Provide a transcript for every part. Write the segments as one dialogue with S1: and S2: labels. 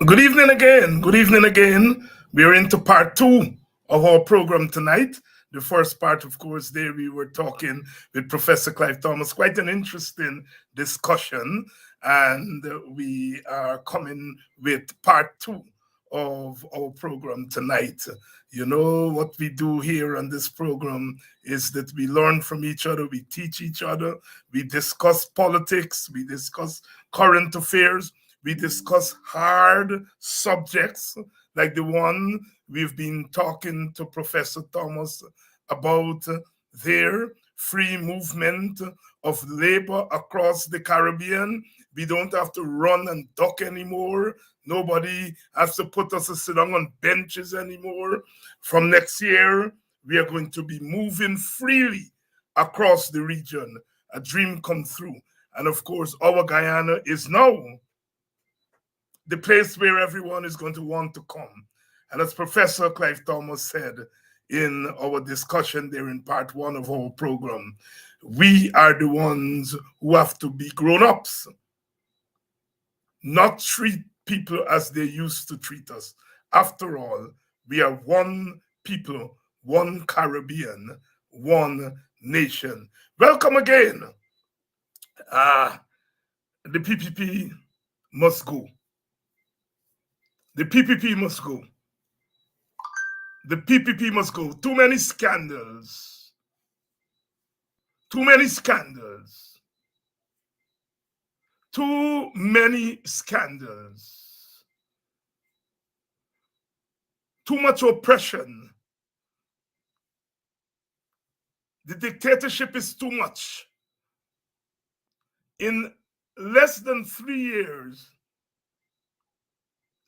S1: Good evening again. Good evening again. We're into part 2 of our program tonight. The first part, of course, there we were talking with Professor Clive Thomas. Quite an interesting discussion. And we are coming with part 2 of our program tonight. You know, what we do here on this program is that we learn from each other, we teach each other, we discuss politics, we discuss current affairs, we discuss hard subjects like the one we've been talking to Professor Thomas about their free movement of labor across the Caribbean. We don't have to run and duck anymore. Nobody has to put us to sit down on benches anymore. From next year, we are going to be moving freely across the region. A dream come true. And of course, our Guyana is now the place where everyone is going to want to come. And as Professor Clive Thomas said in our discussion there in part 1 of our program, we are the ones who have to be grown-ups, not treat people as they used to treat us. After all, we are one people, one Caribbean, one nation. Welcome again. The PPP must go. The PPP must go. The PPP must go. Too many scandals. Too many scandals. Too many scandals. Too much oppression. The dictatorship is too much. In less than 3 years,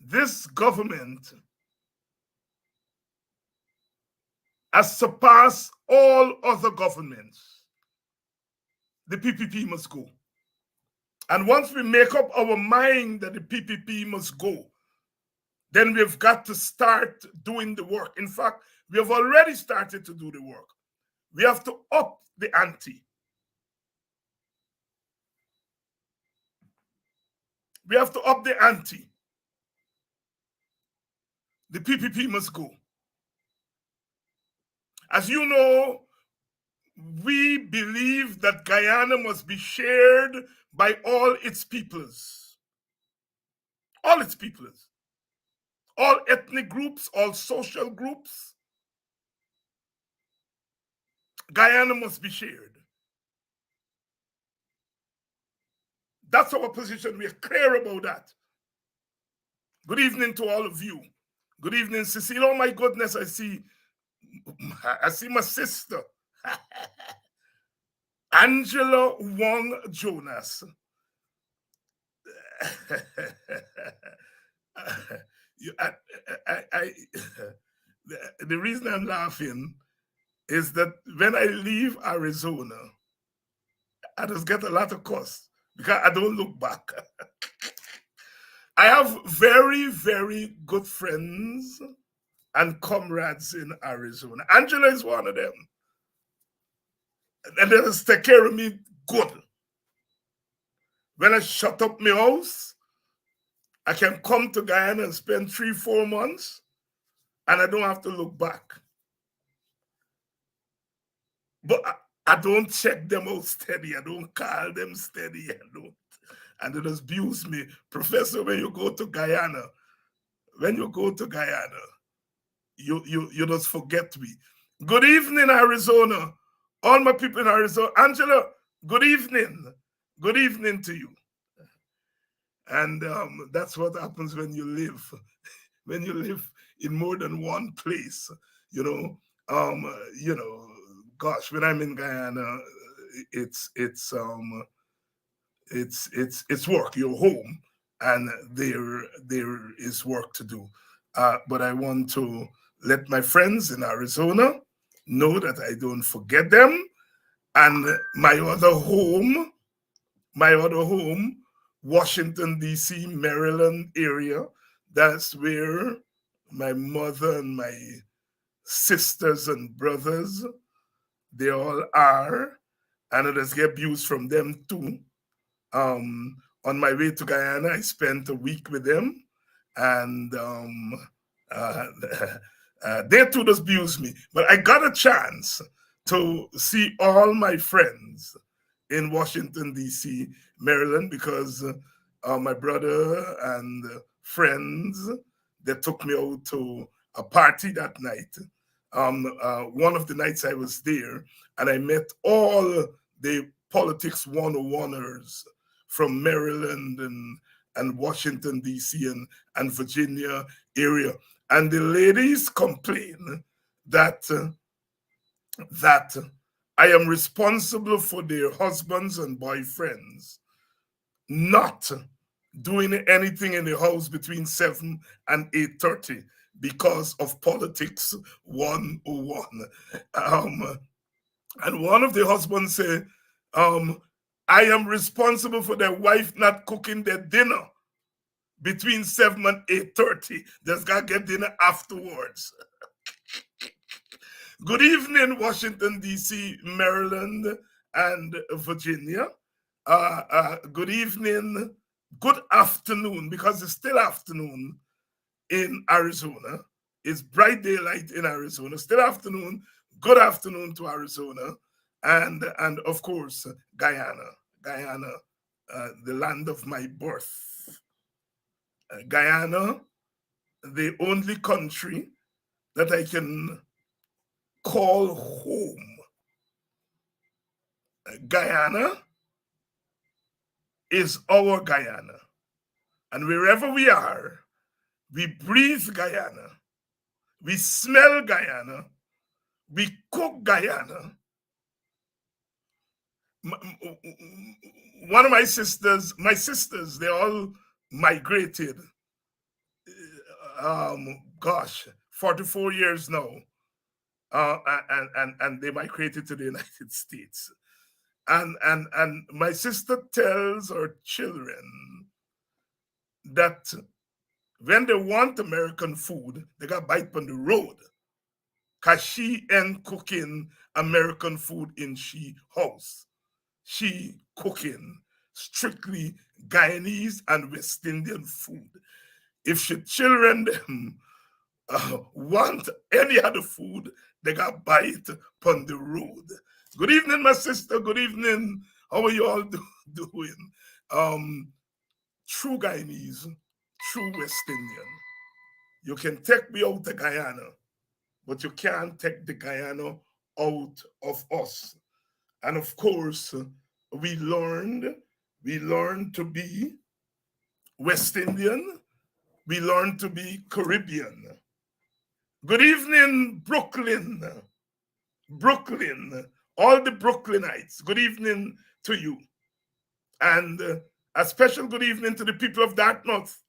S1: this government has surpassed all other governments. The PPP must go. And once we make up our mind that the PPP must go, then we've got to start doing the work. In fact, we have already started to do the work. We have to up the ante. We have to up the ante. The PPP must go. As you know, we believe that Guyana must be shared by all its peoples. All its peoples. All ethnic groups, all social groups. Guyana must be shared. That's our position. We're clear about that. Good evening to all of you. Good evening, Cecile. Oh my goodness, I see my sister, Angela Wong Jonas. The reason I'm laughing is that when I leave Arizona, I just get a lot of costs because I don't look back. I have very, very good friends and comrades in Arizona. Angela is one of them. And they just take care of me good. When I shut up my house, I can come to Guyana and spend 3-4 months, and I don't have to look back. But I don't check them out steady. I don't call them steady. And they just abuse me. Professor, when you go to Guyana, you just forget me. Good evening, Arizona. All my people in Arizona. Angela, good evening. Good evening to you. And that's what happens when you live in more than one place. You know, you know, gosh, when I'm in Guyana, it's it's um it's work. You're home, and there is work to do. But I want to let my friends in Arizona know that I don't forget them. And my other home, Washington D.C., Maryland area. That's where my mother and my sisters and brothers, they all are, and I just get views from them too. On my way to Guyana, I spent a week with them, and uh, they too just abused me. But I got a chance to see all my friends in Washington, D.C., Maryland, because my brother and friends, they took me out to a party that night. One of the nights I was there, and I met all the politics 101ers from Maryland and Washington, D.C., and Virginia area. And the ladies complain that that I am responsible for their husbands and boyfriends not doing anything in the house between 7 and 8:30 because of politics 101. And one of the husbands said, I am responsible for their wife not cooking their dinner between 7 and 8:30. There's got to get dinner afterwards. Good evening, Washington, D.C., Maryland, and Virginia. Good evening, good afternoon, because it's still afternoon in Arizona. It's bright daylight in Arizona, still afternoon. Good afternoon to Arizona, and of course, Guyana, the land of my birth. Guyana, the only country that I can call home. Guyana is our Guyana. And wherever we are, we breathe Guyana, we smell Guyana, we cook Guyana. One of my sisters, they all migrated. Gosh, 44 years now, and they migrated to the United States. And my sister tells her children that when they want American food, they got bite on the road. Cause she ain't cooking American food in she house. She cooking strictly Guyanese and West Indian food. If she children them want any other food, they got bite on the road. Good evening, my sister. Good evening. How are you all doing? True Guyanese, true West Indian. You can take me out to Guyana, but you can't take the Guyana out of us. And of course, we learned to be West Indian, we learned to be Caribbean. Good evening, Brooklyn. Brooklyn, all the Brooklynites, good evening to you. And a special good evening to the people of Dartmouth,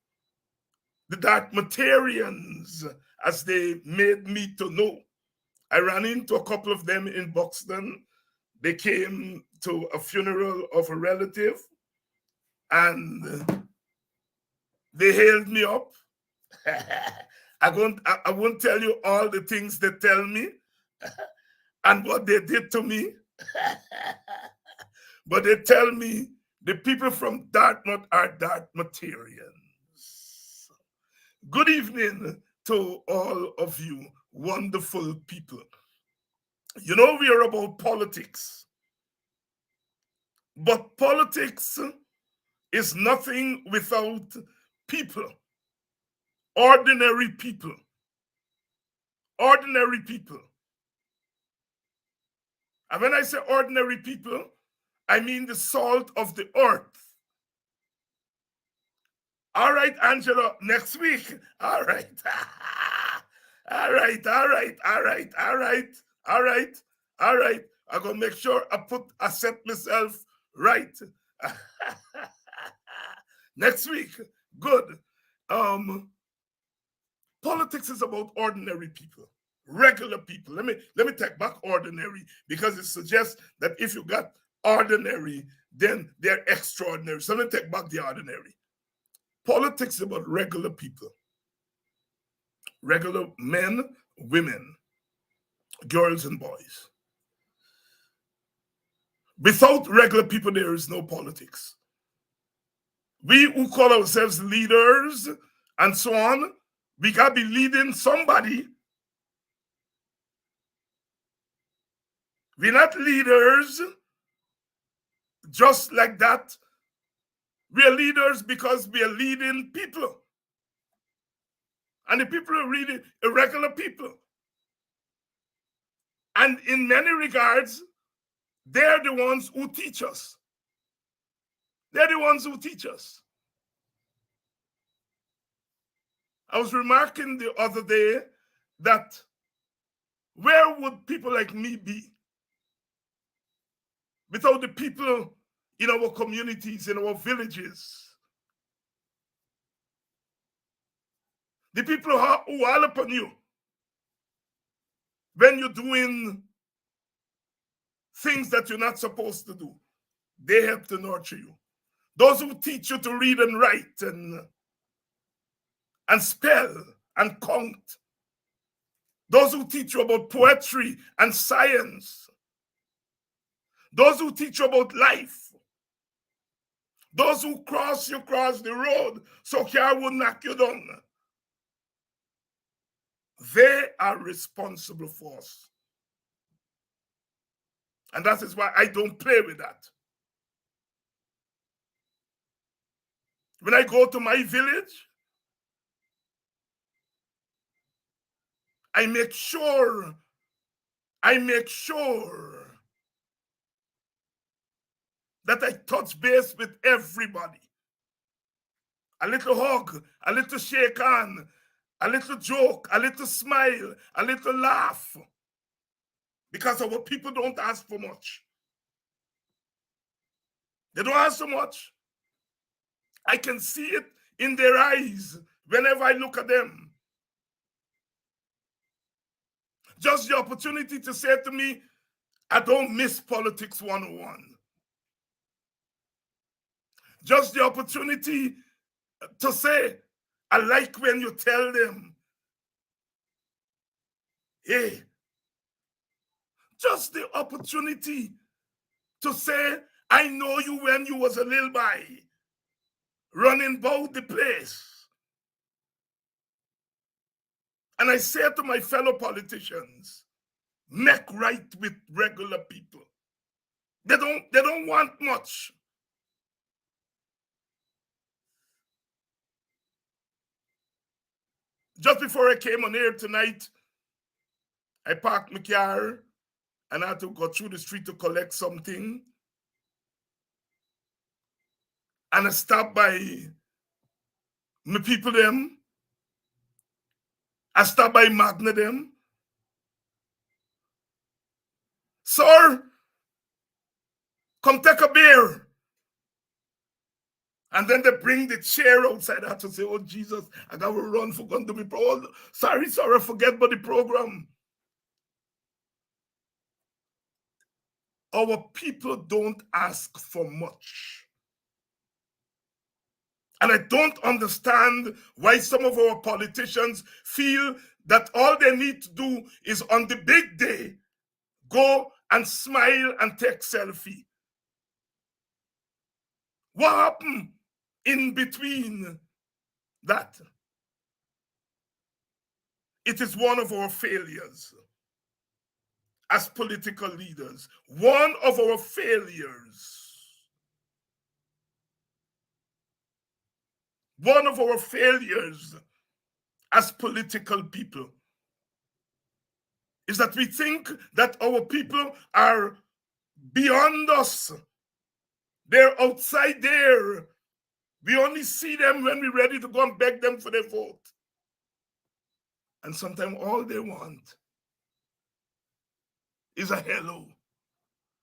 S1: the Dartmoutharians, as they made me to know. I ran into a couple of them in Buxton. They came to a funeral of a relative, and they hailed me up. I won't tell you all the things they tell me and what they did to me, but they tell me the people from Dartmouth are Dartmoutharians. Good evening to all of you wonderful people. You know, we are about politics, but politics is nothing without people, ordinary people, ordinary people. And when I say ordinary people, I mean the salt of the earth. All right, Angela, next week. All right. All right, all right, all right, all right, all right, all right. I'm gonna make sure I set myself right. Next week. Good. Politics is about ordinary people, regular people. Let me take back ordinary, because it suggests that if you got ordinary, then they're extraordinary. So let me take back the ordinary. Politics is about regular people, regular men, women, girls, and boys. Without regular people, there is no politics. We who call ourselves leaders and so on, we got to be leading somebody. We're not leaders just like that. We're leaders because we are leading people. And the people are really irregular people. And in many regards, they're the ones who teach us. They're the ones who teach us. I was remarking the other day that where would people like me be without the people in our communities, in our villages? The people who are upon you when you're doing things that you're not supposed to do. They help to nurture you. Those who teach you to read and write and spell and count. Those who teach you about poetry and science. Those who teach you about life. Those who cross the road so car will knock you down. They are responsible for us. And that is why I don't play with that. When I go to my village, I make sure that I touch base with everybody. A little hug, a little shake hand, a little joke, a little smile, a little laugh. Because our people don't ask for much. They don't ask so much. I can see it in their eyes whenever I look at them. Just the opportunity to say to me, I don't miss Politics 101. Just the opportunity to say, I like when you tell them, hey, just the opportunity to say, I know you when you was a little boy, running about the place. And I say to my fellow politicians, make right with regular people. They don't want much. Just before I came on air tonight, I parked my car and I had to go through the street to collect something. And I stopped by my people them. I stopped by Magna them. Sir, come take a beer. And then they bring the chair outside. I had to say, oh, Jesus, I got to run for going to be pro. Sorry, I forget about the program. Our people don't ask for much. And I don't understand why some of our politicians feel that all they need to do is on the big day, go and smile and take selfie. What happened in between that? It is one of our failures as political leaders. One of our failures. One of our failures as political people is that we think that our people are beyond us. They're outside there. We only see them when we're ready to go and beg them for their vote. And sometimes all they want is a hello,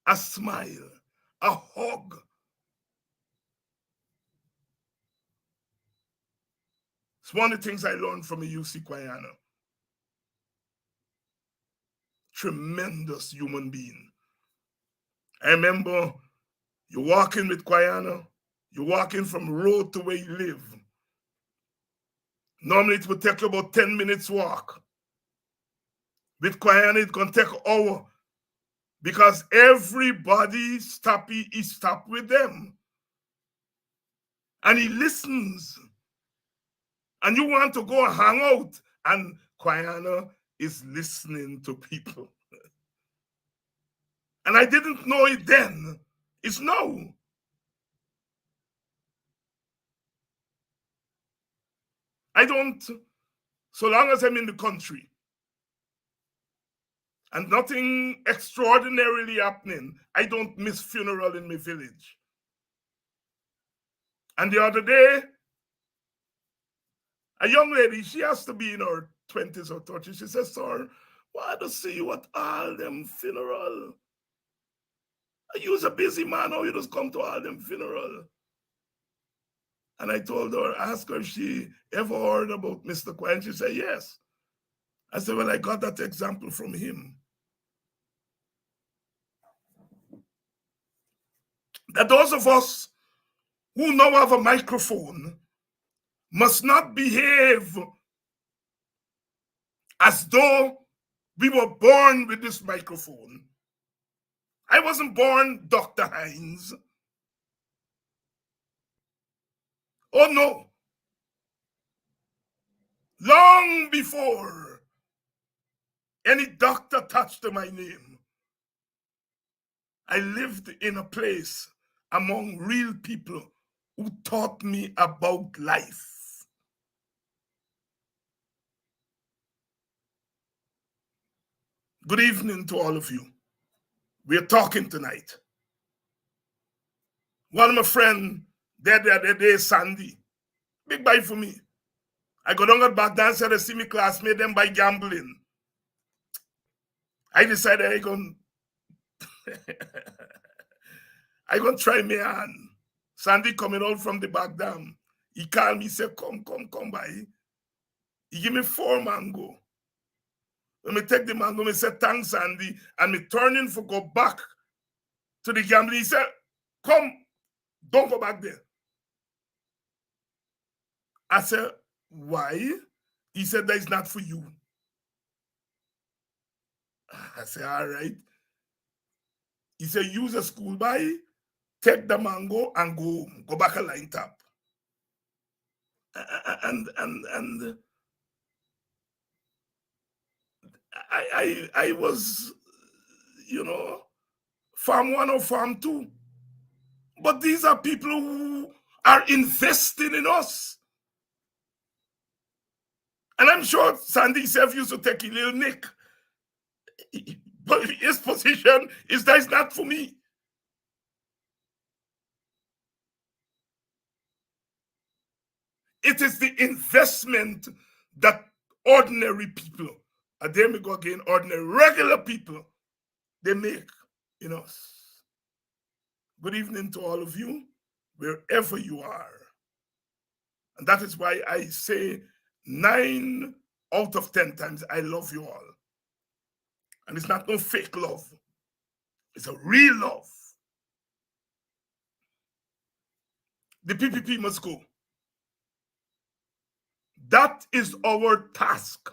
S1: a smile, a hug. It's one of the things I learned from a UC Kwayana. Tremendous human being. I remember you walking with Kwayana, you're walking from road to where you live. Normally it would take you about 10 minutes walk. With Kwayana, it's going to take an hour because everybody he stopped with them. And he listens. And you want to go and hang out. And Kwayana is listening to people. And I didn't know it then. It's now. I don't, so long as I'm in the country and nothing extraordinarily happening, I don't miss funeral in my village. And the other day, a young lady, she has to be in her 20s or 30s. She says, "Sir, why to see you at all them funeral? You's a busy man, how you just come to all them funeral?" And I told her, ask her if she ever heard about Mr. Kwai, and she said, yes. I said, well, I got that example from him. That those of us who now have a microphone must not behave as though we were born with this microphone. I wasn't born Dr. Hines. Oh no. Long before any doctor touched my name, I lived in a place among real people who taught me about life. Good evening to all of you. We're talking tonight. One of my friends, there, Sandy. Big bye for me. I go down at back dance and I see my classmate them by gambling. I decided I gonna try my hand. Sandy coming out from the back dam. He called me, say, come by. He give me 4 mango. When me take the mango, me say, thanks, Sandy. And me turning for go back to the gambling. He said, come, don't go back there. I said, why? He said, that is not for you. I said, all right. He said, use a school buy, take the mango and go home. Go back a line tap. And I was, farm 1 or farm 2. But these are people who are investing in us. And I'm sure Sandy himself used to take a little nick. But his position is that it's not for me. It is the investment that ordinary people, and there we go again, ordinary, regular people, they make in us. Good evening to all of you, wherever you are. And that is why I say 9 out of 10 times, I love you all. And it's not no fake love. It's a real love. The PPP must go. That is our task.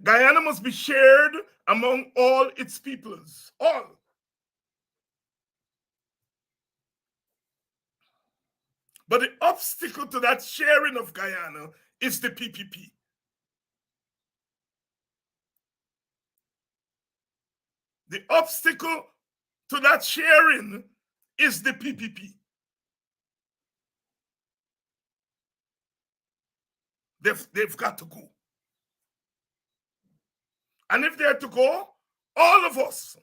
S1: Guyana must be shared among all its peoples. All. But the obstacle to that sharing of Guyana is the PPP. The obstacle to that sharing is the PPP. They've got to go. And if they're to go, all of us,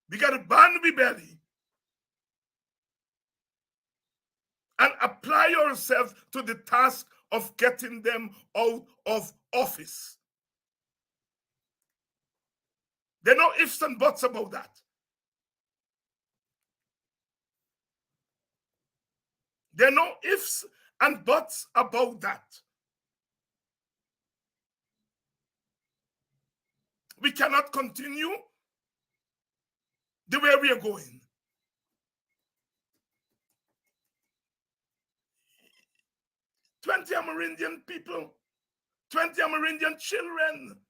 S1: we got to band we belly and apply ourselves to the task of getting them out of office. There are no ifs and buts about that. There are no ifs and buts about that. We cannot continue the way we are going. "20 Amerindian people, 20 Amerindian children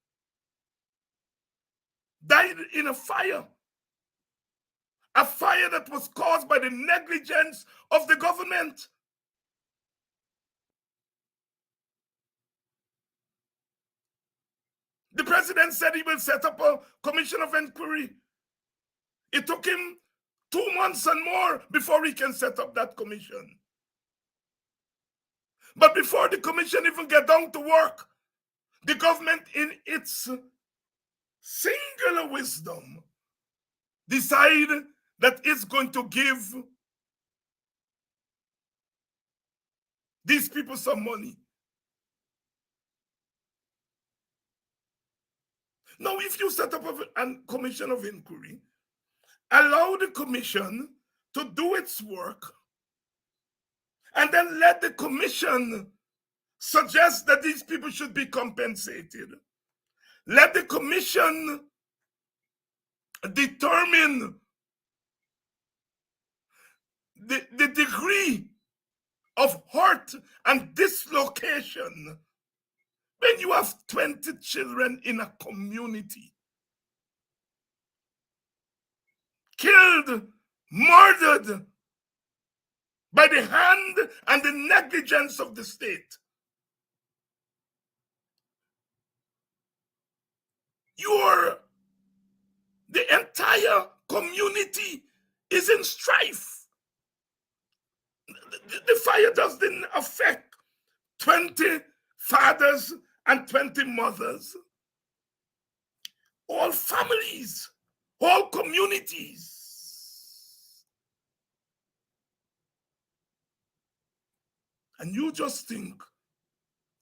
S1: died in a fire that was caused by the negligence of the government. The president said he will set up a commission of inquiry. It took him 2 months and more before he can set up that commission. But before the commission even get down to work, the government, in its singular wisdom, decide that it's going to give these people some money. Now, if you set up a commission of inquiry, allow the commission to do its work, and then let the commission suggest that these people should be compensated. Let the commission determine the degree of hurt and dislocation when you have 20 children in a community killed, murdered by the hand and the negligence of the state. The entire community is in strife. The fire doesn't affect 20 fathers and 20 mothers. All families, all communities. And you just think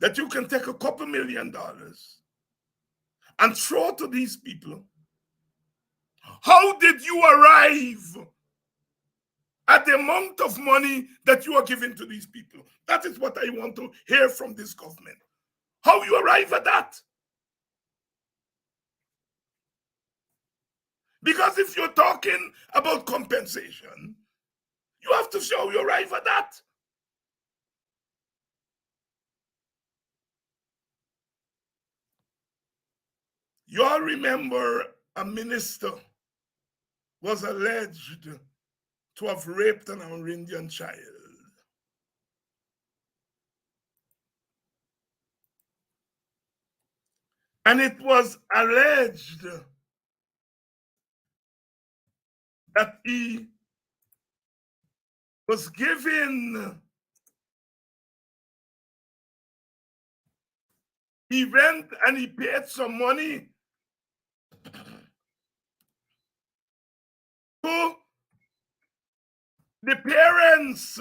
S1: that you can take a couple $1 million and throw to these people. How did you arrive at the amount of money that you are giving to these people? That is what I want to hear from this government. How you arrive at that? Because if you're talking about compensation, you have to show you arrive at that. You all remember a minister was alleged to have raped an Amerindian child. And it was alleged that he was given, he went and he paid some money to the parents.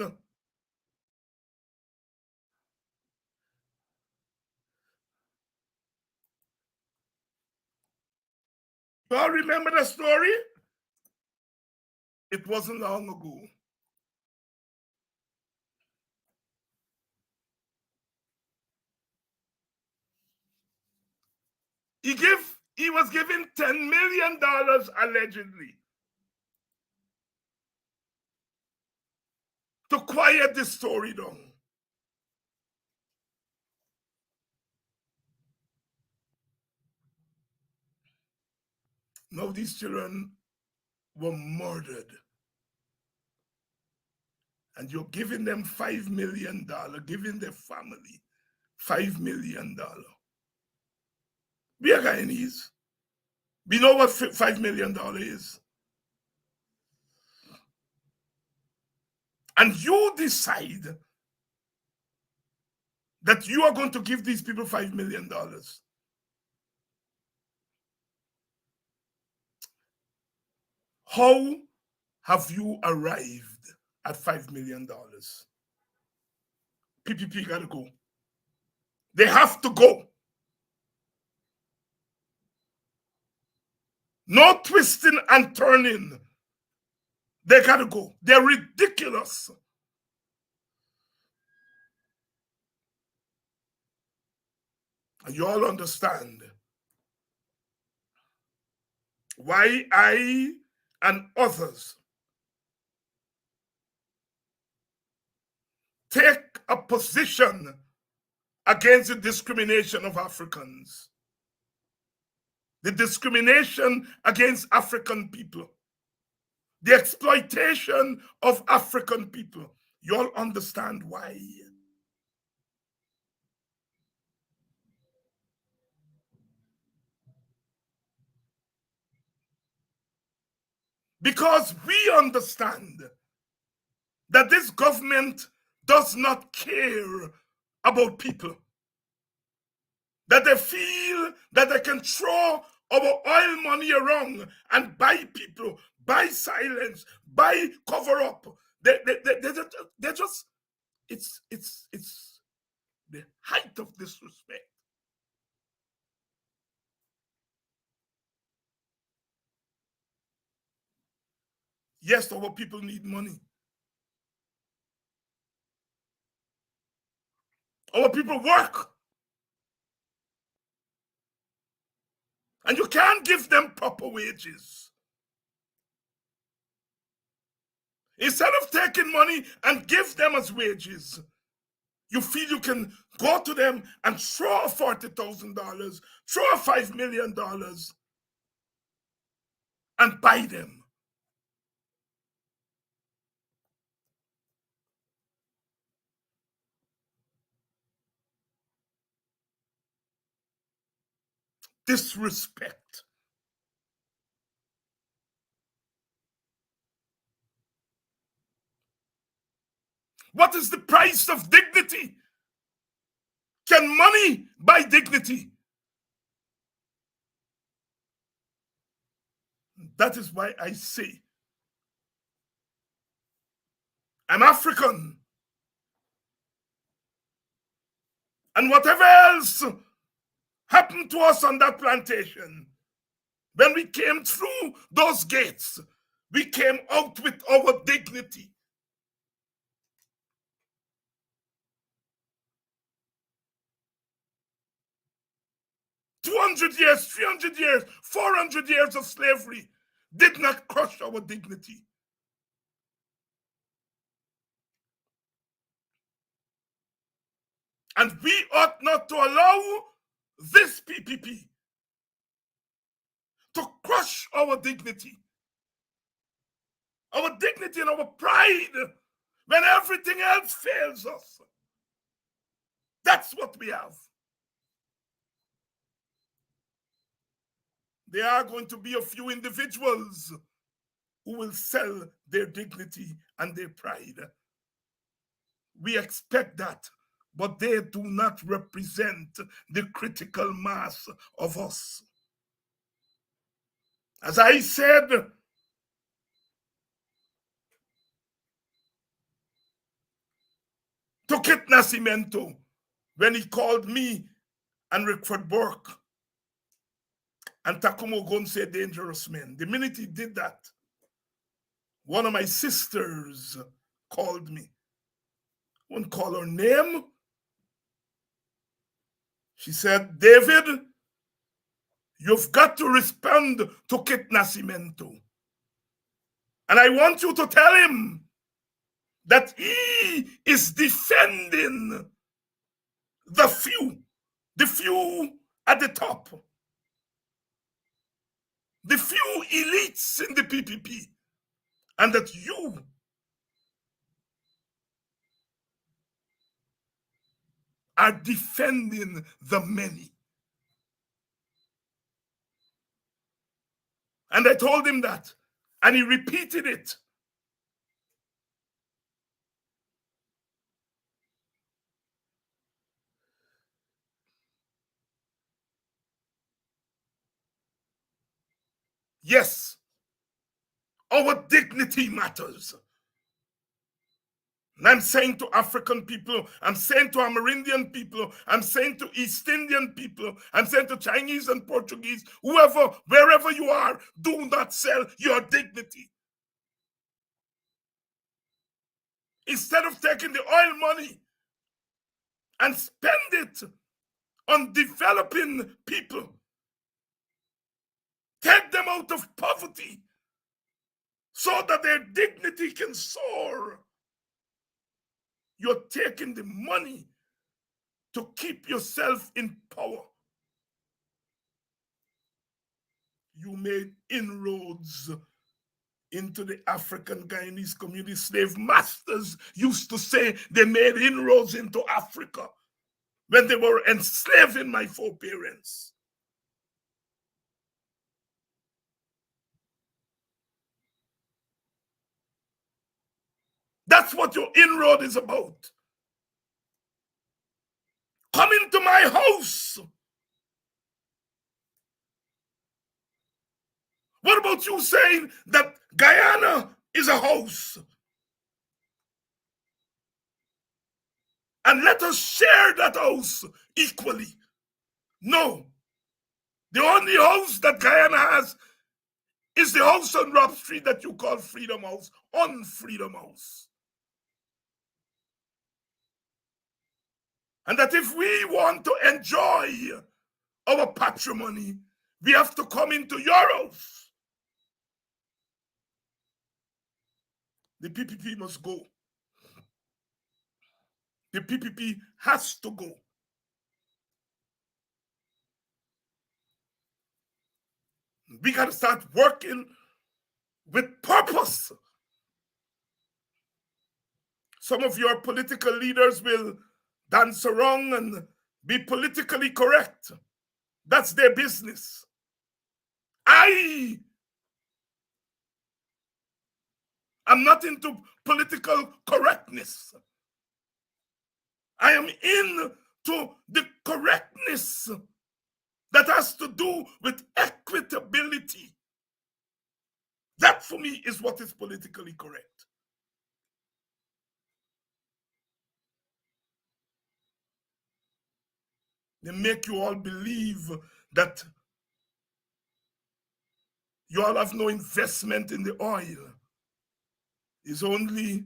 S1: You all remember the story? It wasn't long ago. He was given $10 million allegedly to quiet the story down. Now these children were murdered. And you're giving them $5 million, giving their family $5 million. We are Guyanese. We know what $5 million is. And you decide that you are going to give these people $5 million. How have you arrived at $5 million? PPP got to go. They have to go. No twisting and turning. They got to go. They're ridiculous. And you all understand why I and others take a position against the discrimination of Africans, the discrimination against African people, the exploitation of African people. You all understand why. Because we understand that this government does not care about people. That they feel that they can throw our oil money around and buy people, buy silence, buy cover up. They just, it's the height of disrespect. Yes, our people need money. Our people work. And you can't give them proper wages. Instead of taking money and give them as wages, you feel you can go to them and throw $40,000, throw $5 million, and buy them. Disrespect. What is the price of dignity? Can money buy dignity? That is why I say I'm African. And whatever else happened to us on that plantation, when we came through those gates, we came out with our dignity. 200 years, 300 years, 400 years of slavery did not crush our dignity. And we ought not to allow this PPP to crush our dignity and our pride when everything else fails us. That's what we have. There are going to be a few individuals who will sell their dignity and their pride. We expect that, but they do not represent the critical mass of us. As I said, to Kit Nascimento, when he called me and Rickford Burke and Takumo Gonse dangerous men, the minute he did that, one of my sisters called me. I won't call her name. She said, David, you've got to respond to Kit Nascimento. And I want you to tell him that he is defending the few at the top, the few elites in the PPP, and that you are defending the many. And I told him that, and he repeated it. Yes, Our dignity matters. And I'm saying to African people, I'm saying to Amerindian people, I'm saying to East Indian people, I'm saying to Chinese and Portuguese, whoever, wherever you are, do not sell your dignity. Instead of taking the oil money and spend it on developing people, take them out of poverty so that their dignity can soar. You're taking the money to keep yourself in power. You made inroads into the African Guyanese community. Slave masters used to say they made inroads into Africa when they were enslaving my foreparents. That's what your inroad is about. Come into my house. What about you saying that Guyana is a house? And let us share that house equally. No. The only house that Guyana has is the house on Rob Street that you call Freedom House, on Freedom House. And that if we want to enjoy our patrimony, we have to come into your house. The PPP must go. The PPP has to go. We got to start working with purpose. Some of your political leaders will dance around and be politically correct. That's their business. I am not into political correctness. I am into the correctness that has to do with equitability. That for me is what is politically correct. They make you all believe that you all have no investment in the oil. It's only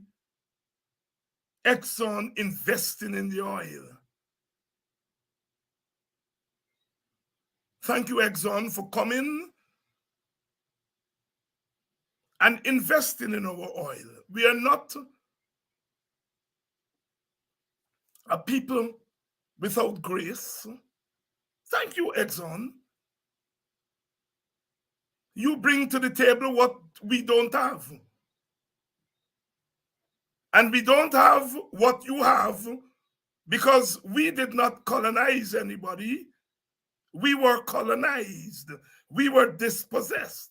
S1: Exxon investing in the oil. Thank you, Exxon, for coming and investing in our oil. We are not a people without grace. Thank you, Exxon. You bring to the table what we don't have. And we don't have what you have because we did not colonize anybody. We were colonized. We were dispossessed.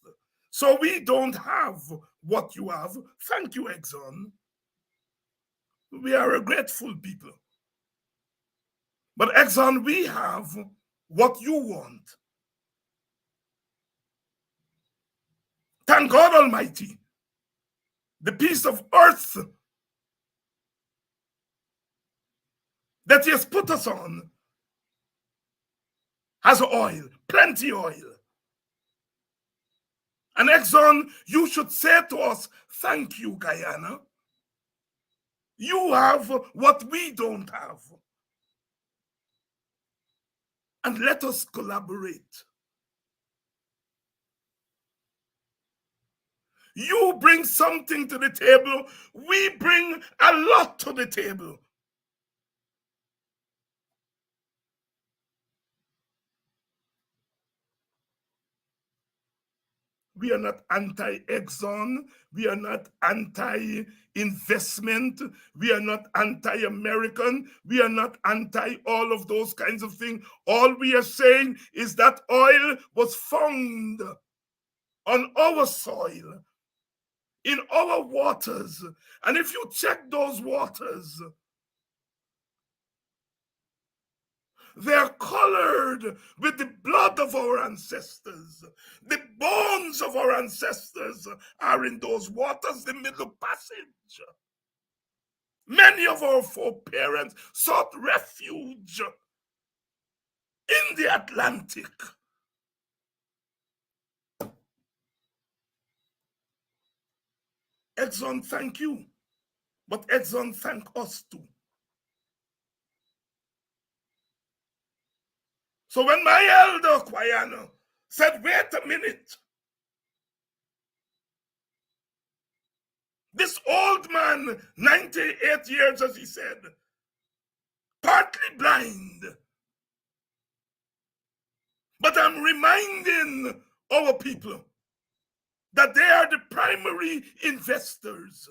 S1: So we don't have what you have. Thank you, Exxon. We are a grateful people. But Exxon, we have what you want. Thank God Almighty. The piece of earth that He has put us on has oil, plenty oil. And Exxon, you should say to us, thank you, Guyana. You have what we don't have. And let us collaborate. You bring something to the table, we bring a lot to the table. We are not anti-Exxon. We are not anti-investment. We are not anti-American. We are not anti all of those kinds of things. All we are saying is that oil was found on our soil, in our waters. And if you check those waters, they're colored with the blood of our ancestors. The bones of our ancestors are in those waters, the Middle Passage. Many of our foreparents sought refuge in the Atlantic. Exxon, thank you, but Exxon thank us too. So when my elder Kwayana said, wait a minute, this old man, 98 years as he said, partly blind, but I'm reminding our people that they are the primary investors.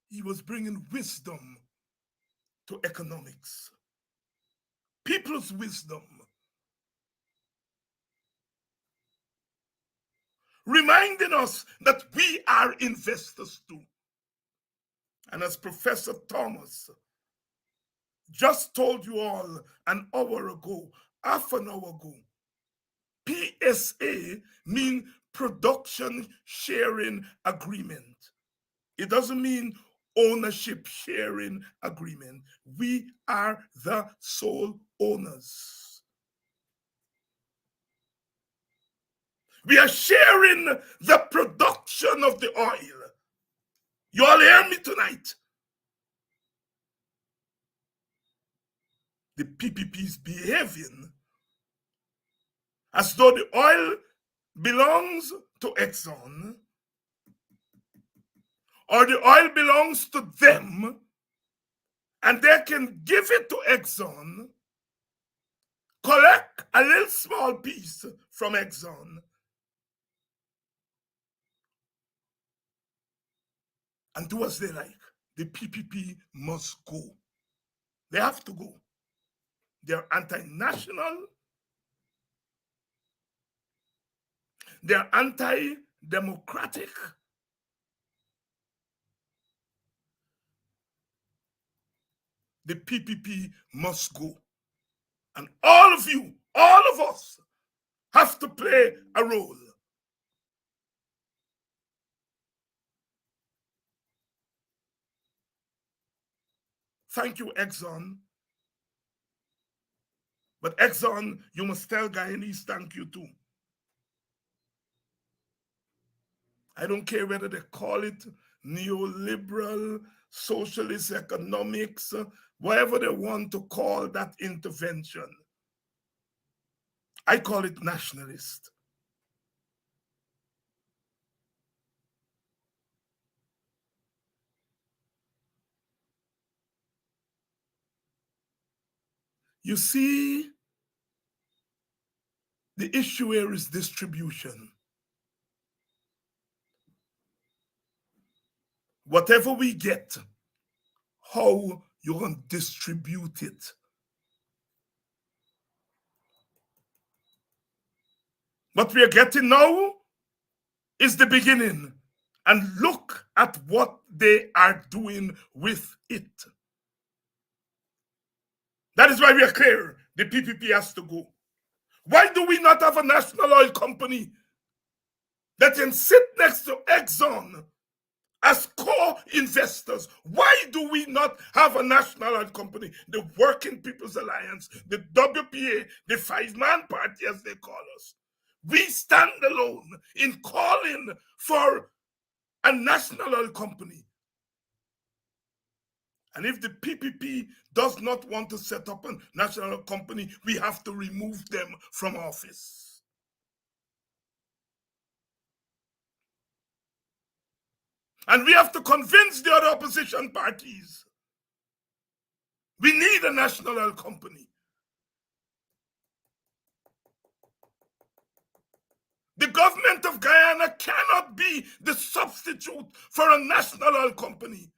S1: He was bringing wisdom to economics, people's wisdom, reminding us that we are investors too. And as Professor Thomas just told you all an hour ago, half an hour ago, PSA means production sharing agreement. It doesn't mean ownership sharing agreement. We are the sole owners. We are sharing the production of the oil. You all hear me tonight? The PPP is behaving as though the oil belongs to Exxon or the oil belongs to them and they can give it to Exxon, collect a little small piece from Exxon, and do as they like. The PPP must go. They have to go. They're anti-national. They're anti-democratic. The PPP must go. And all of you, all of us, have to play a role. Thank you, Exxon. But Exxon, you must tell Guyanese thank you too. I don't care whether they call it neoliberal, socialist economics, whatever they want to call that intervention. I call it nationalist. You see, the issue here is distribution. Whatever we get, how you can distribute it. What we are getting now is the beginning. And look at what they are doing with it. That is why we are clear. The PPP has to go. Why do we not have a national oil company that can sit next to Exxon as co-investors? Why do we not have a national oil company? The Working People's Alliance, the WPA, the five-man party as they call us. We stand alone in calling for a national oil company. And if the PPP does not want to set up a national oil company, we have to remove them from office. And we have to convince the other opposition parties we need a national oil company. The government of Guyana cannot be the substitute for a national oil company.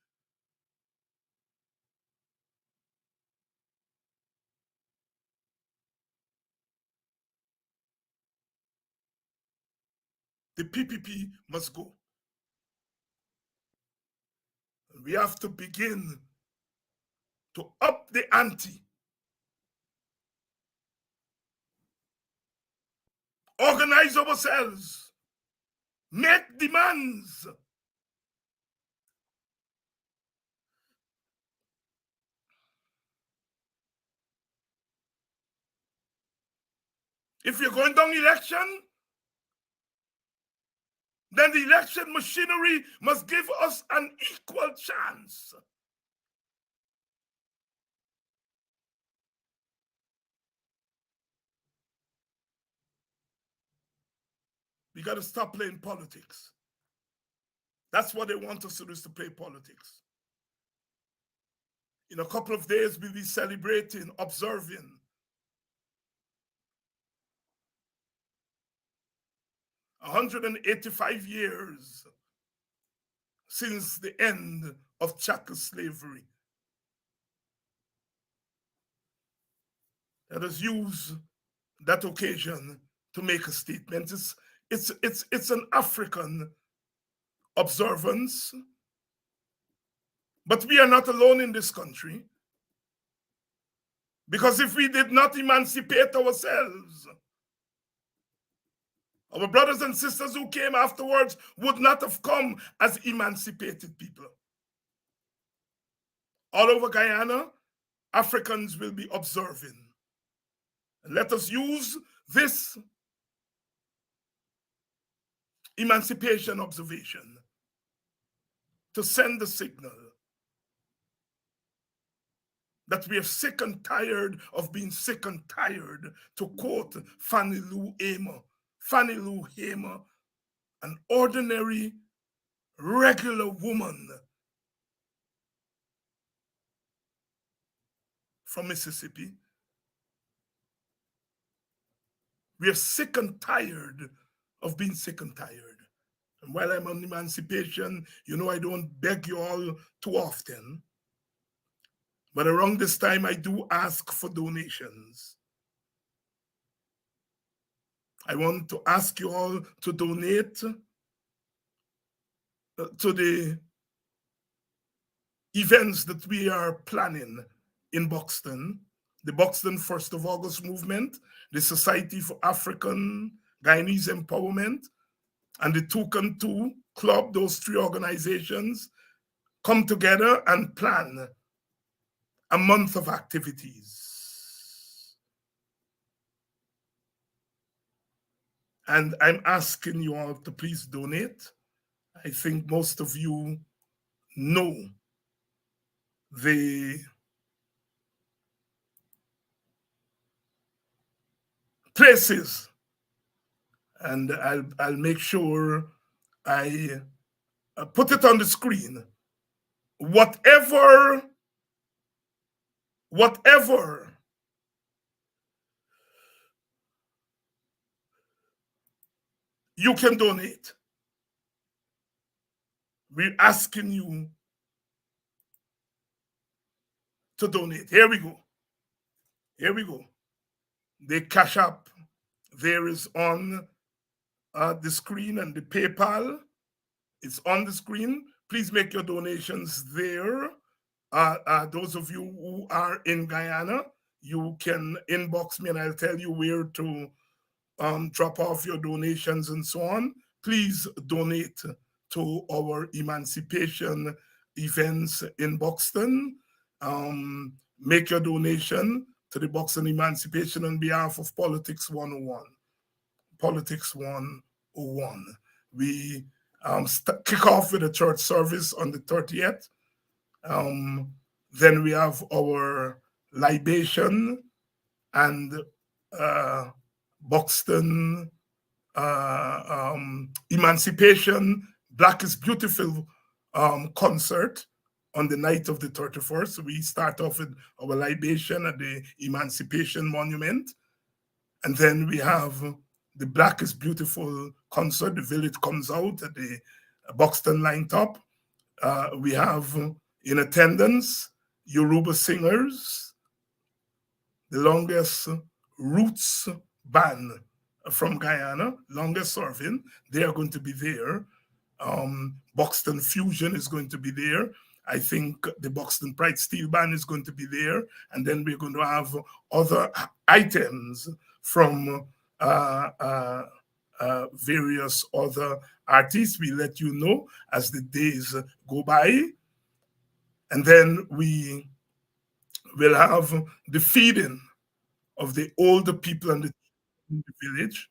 S1: The PPP must go. We have to begin to up the ante, organize ourselves, make demands. If you're going down election, then the election machinery must give us an equal chance. We got to stop playing politics. That's what they want us to do, is to play politics. In a couple of days, we'll be celebrating, observing 185 years since the end of chattel slavery. Let us use that occasion to make a statement. It's an African observance, but we are not alone in this country. Because if we did not emancipate ourselves, our brothers and sisters who came afterwards would not have come as emancipated people. All over Guyana, Africans will be observing. And let us use this emancipation observation to send the signal that we are sick and tired of being sick and tired, to quote Fannie Lou Hamer, an ordinary, regular woman from Mississippi. We are sick and tired of being sick and tired. And while I'm on emancipation, you know I don't beg you all too often. But around this time, I do ask for donations. I want to ask you all to donate to the events that we are planning in Buxton. The Buxton 1st of August movement, the Society for African Guyanese Empowerment, and the Toucan2 Club, those three organizations, come together and plan a month of activities. And I'm asking you all to please donate. I think most of you know the places, and I'll make sure I put it on the screen. Whatever you can donate, we're asking you to donate. Here we go. The Cash App there is on the screen, and the PayPal is on the screen. Please make your donations there. Those of you who are in Guyana, you can inbox me and I'll tell you where to drop off your donations and so on. Please donate to our emancipation events in Buxton. Make your donation to the Buxton Emancipation on behalf of Politics 101. Politics 101. We kick off with a church service on the 30th. Then we have our libation and Buxton Emancipation Black is Beautiful concert on the night of the 31st. We start off with our libation at the Emancipation Monument. And then we have the Black is Beautiful concert. The village comes out at the Buxton Line Top. We have in attendance Yoruba singers, the longest roots band from Guyana, longest serving. They are going to be there. Buxton Fusion is going to be there. I think the Buxton Pride Steel Band is going to be there, and then we're going to have other items from various other artists. We let you know as the days go by, and then we will have the feeding of the older people in the village,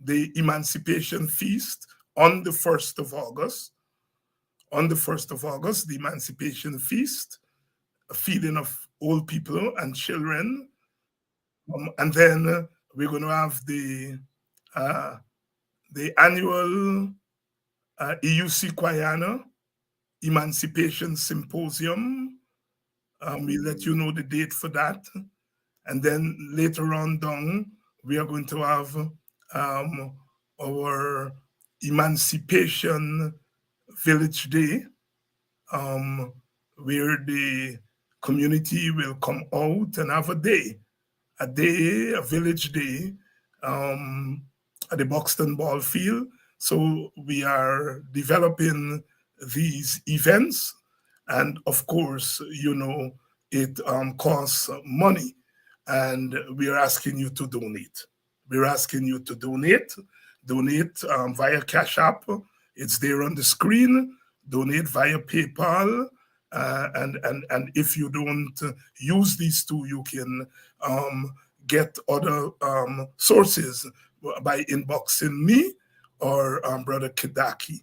S1: the Emancipation Feast on the 1st of August. On the 1st of August, the Emancipation Feast, a feeding of old people and children. And then we're going to have the annual EUC Kwayana Emancipation Symposium. We let you know the date for that. And then later on down, we are going to have our Emancipation Village Day, where the community will come out and have a village day at the Buxton Ball Field. So we are developing these events. And of course, it costs money. And we're asking you to donate. We're asking you to donate via Cash App. It's there on the screen. Donate via PayPal. And if you don't use these two, you can get other sources by inboxing me or Brother Kedaki.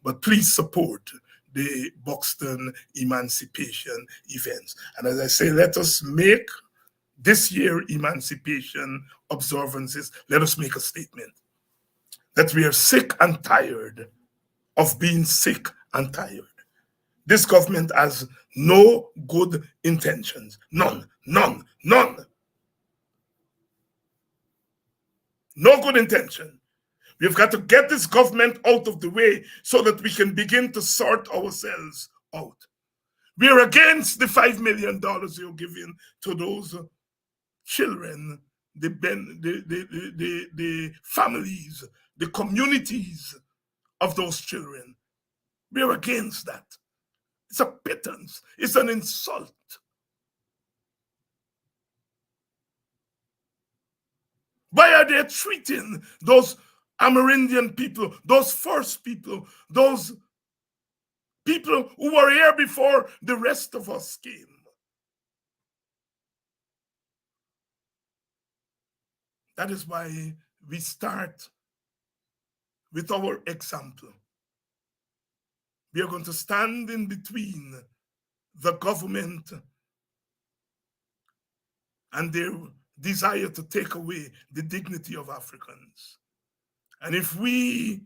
S1: But please support the Buxton Emancipation events. And as I say, let us make this year emancipation observances, let us make a statement that we are sick and tired of being sick and tired. This government has no good intentions. None. No good intention. We've got to get this government out of the way so that we can begin to sort ourselves out. We're against the $5 million you're giving to those children, the families, the communities of those children. We're against that. It's a pittance. It's an insult. Why are they treating those Amerindian people, those first people, those people who were here before the rest of us came? That is why we start with our example. We are going to stand in between the government and their desire to take away the dignity of Africans. And if we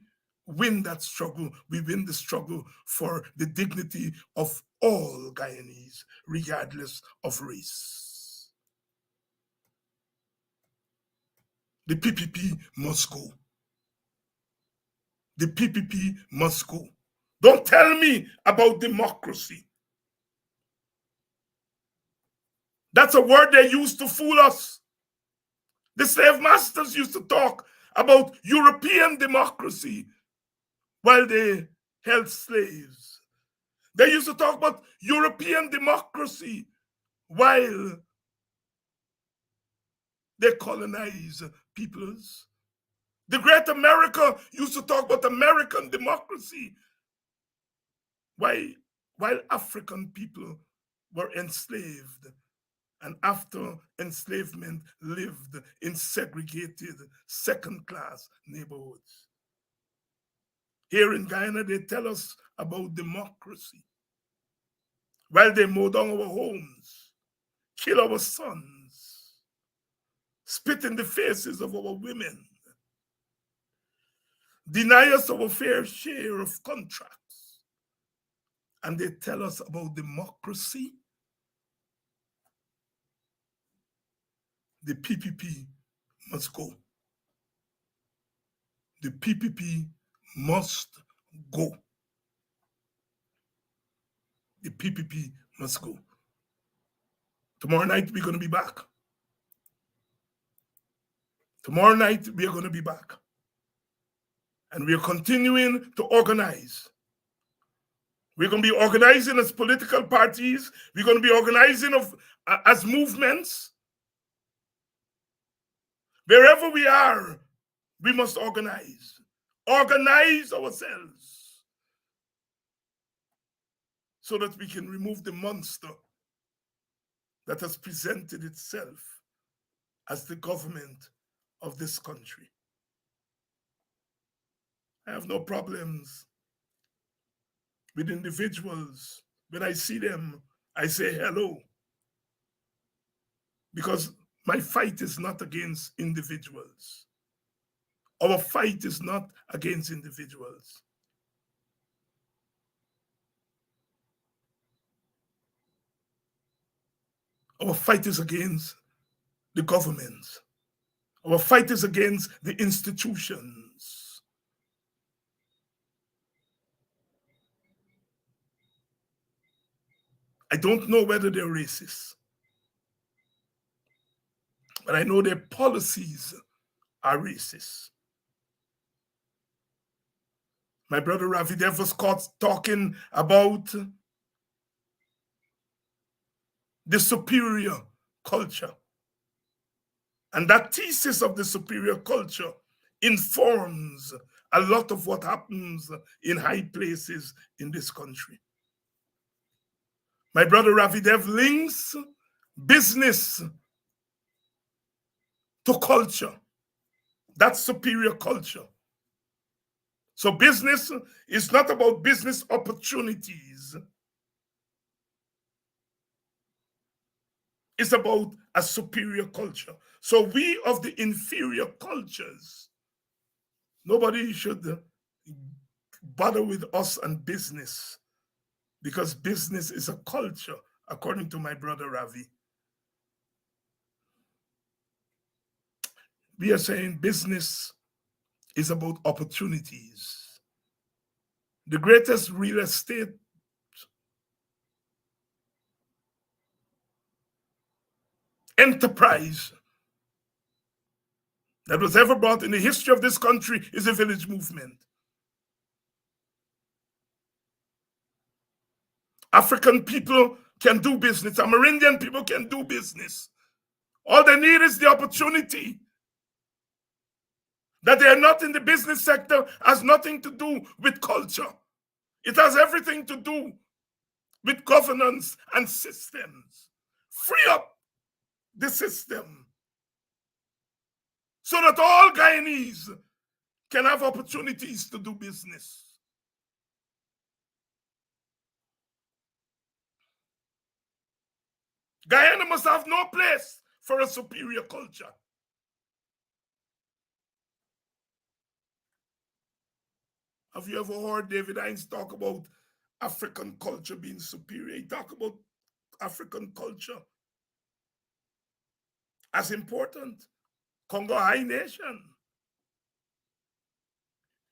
S1: win that struggle, we win the struggle for the dignity of all Guyanese, regardless of race. The PPP must go. The PPP must go. Don't tell me about democracy. That's a word they used to fool us. The slave masters used to talk about European democracy while they held slaves. They used to talk about European democracy while they colonized peoples. The great America used to talk about American democracy while African people were enslaved and after enslavement lived in segregated second-class neighborhoods. Here in Guyana, they tell us about democracy while they mow down our homes, kill our sons, spit in the faces of our women, deny us our fair share of contracts, and they tell us about democracy. The PPP must go. The PPP must go. The PPP must go. Tomorrow night, we're going to be back. Tomorrow night, we are going to be back. And we are continuing to organize. We're going to be organizing as political parties. We're going to be organizing as movements. Wherever we are, we must organize. Organize ourselves so that we can remove the monster that has presented itself as the government of this country. I have no problems with individuals. When I see them, I say hello. Because my fight is not against individuals. Our fight is not against individuals. Our fight is against the government. Our fight is against the institutions. I don't know whether they're racist, but I know their policies are racist. My brother Ravi Dev was caught talking about the superior culture. And that thesis of the superior culture informs a lot of what happens in high places in this country. My brother Ravi Dev links business to culture. That's superior culture. So business is not about business opportunities. It's about a superior culture. So we of the inferior cultures, nobody should bother with us and business, because business is a culture, according to my brother Ravi. We are saying business is about opportunities. The greatest real estate enterprise that was ever brought in the history of this country is the village movement. African people can do business. Amerindian people can do business. All they need is the opportunity. That they are not in the business sector has nothing to do with culture. It has everything to do with governance and systems. Free up the system so that all Guyanese can have opportunities to do business. Guyana must have no place for a superior culture. Have you ever heard David Hines talk about African culture being superior? He talk about African culture as important. Congo High Nation.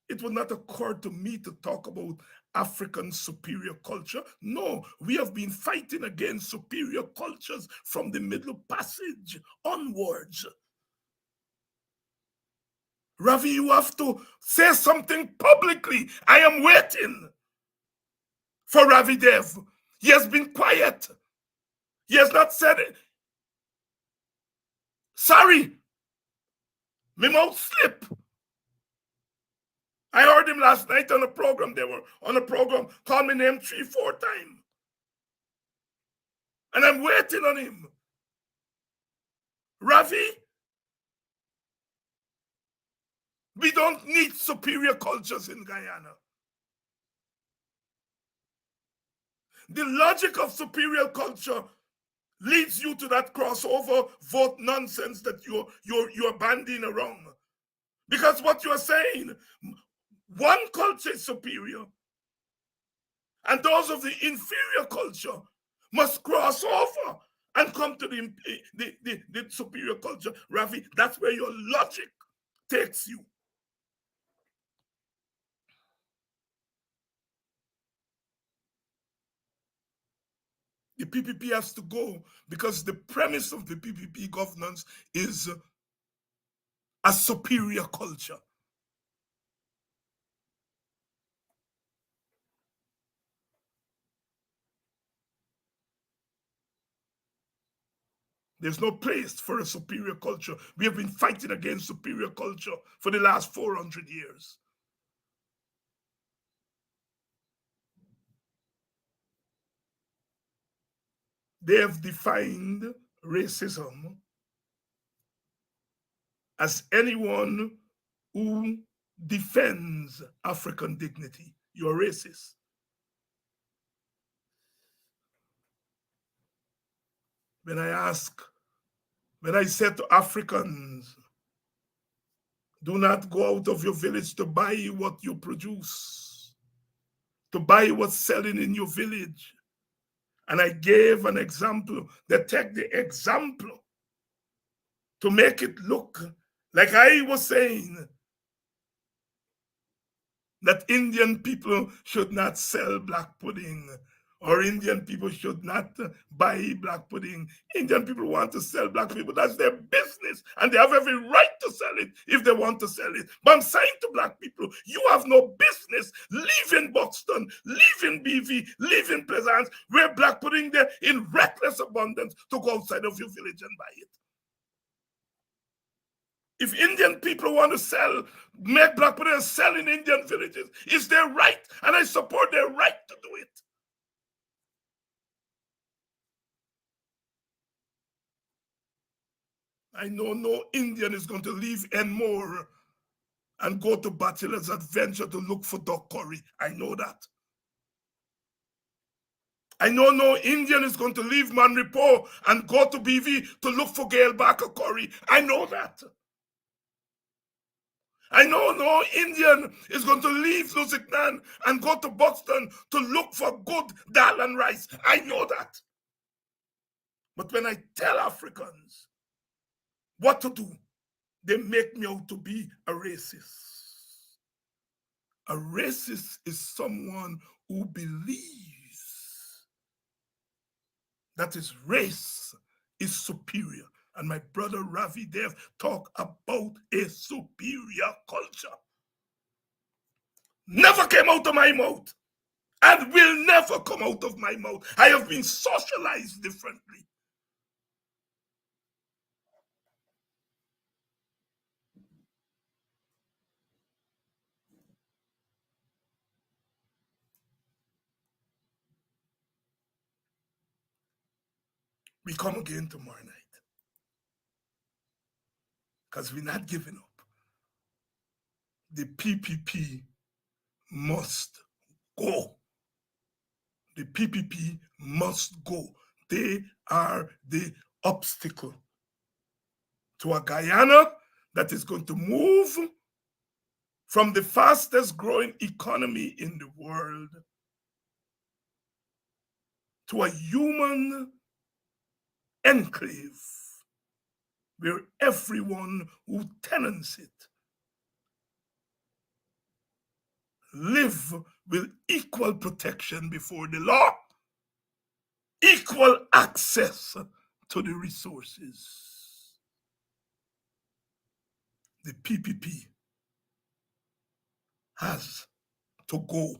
S1: It would not occur to me to talk about African superior culture. No, we have been fighting against superior cultures from the Middle Passage onwards. Ravi, you have to say something publicly. I am waiting for Ravi Dev. He has been quiet. He has not said it. Sorry, my mouth slip. I heard him last night on a program. They were on a program, called my name 3-4 times. And I'm waiting on him. Ravi, we don't need superior cultures in Guyana. The logic of superior culture leads you to that crossover vote nonsense that you're bandying around. Because what you're saying, one culture is superior, and those of the inferior culture must cross over and come to the superior culture. Ravi, that's where your logic takes you. The PPP has to go because the premise of the PPP governance is a superior culture. There's no place for a superior culture. We have been fighting against superior culture for the last 400 years. They have defined racism as anyone who defends African dignity. You're racist. When I said to Africans, do not go out of your village to buy what you produce, to buy what's selling in your village. And I gave an example. They take the example to make it look like I was saying that Indian people should not sell black pudding, or Indian people should not buy black pudding. Indian people want to sell black people. That's their business, and they have every right to sell it if they want to sell it. But I'm saying to black people, you have no business. Live in Buxton, live in BV, live in Pleasance, where black pudding there in reckless abundance, to go outside of your village and buy it. If Indian people want to make black pudding and sell in Indian villages, it's their right, and I support their right to do it. I know no Indian is going to leave Enmore and go to Bachelor's Adventure to look for duck curry. I know that. I know no Indian is going to leave Manripo and go to BV to look for Gail Barker curry. I know that. I know no Indian is going to leave Lusignan and go to Buxton to look for good dal and rice. I know that. But when I tell Africans what to do, they make me out to be a racist. A racist is someone who believes that his race is superior. And my brother Ravi Dev talk about a superior culture. Never came out of my mouth and will never come out of my mouth. I have been socialized differently. We come again tomorrow night because we're not giving up. The PPP must go. The PPP must go. They are the obstacle to a Guyana that is going to move from the fastest growing economy in the world to a human enclave where everyone who tenants it live with equal protection before the law, equal access to the resources. The PPP has to go.